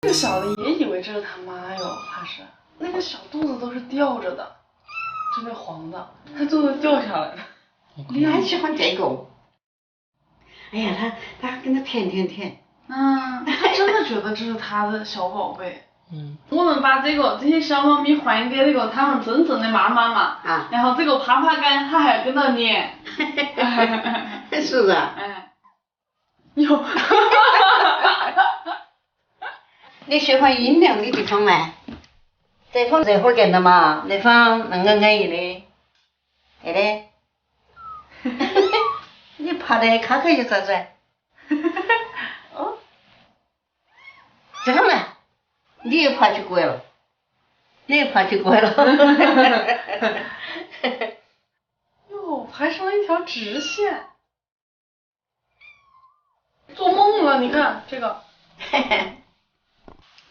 这个小的也以为这是他妈哟，他是那个小肚子都是吊着的，就那黄的，他肚子掉下来了。你还喜欢这个？哎呀，他跟他舔。嗯，他真的觉得这是他的小宝贝。嗯。我们把这些小猫咪还给那个他们真正的妈妈嘛。啊。然后这个啪啪杆它还跟着捏。是不是？哎。有。你喜欢阴凉的地方吗？这方热乎点的嘛，那方那个安逸的，对的。你爬得卡开就咋子？哦。这方呢？你又爬去过了。哟，排成了一条直线。做梦了，你看这个。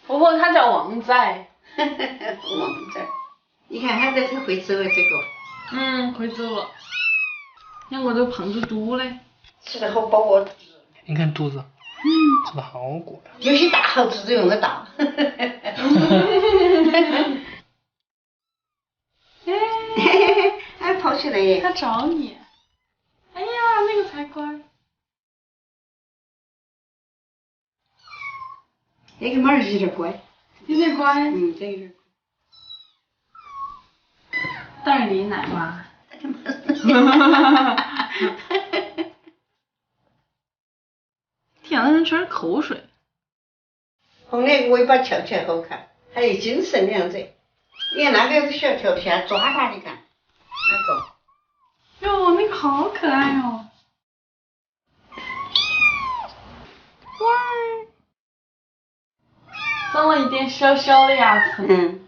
婆婆她叫王仔。王仔，你看他这会走了这个。嗯，会走了。看我这胖嘟嘟嘞。吃得好饱哦。你看肚子。吃得好果的。有些大猴子都用得到。还跑起来。它找你。哎呀，那个才乖。那个猫儿有点乖。有点乖。嗯，这有点乖。代理奶妈。天啊，那人全是口水。红的尾巴翘起来好看，还有精神的样子。你看那个小条片抓它，你看那个。哟，那个好可爱哦。哇，长了一点小小的牙齿。嗯。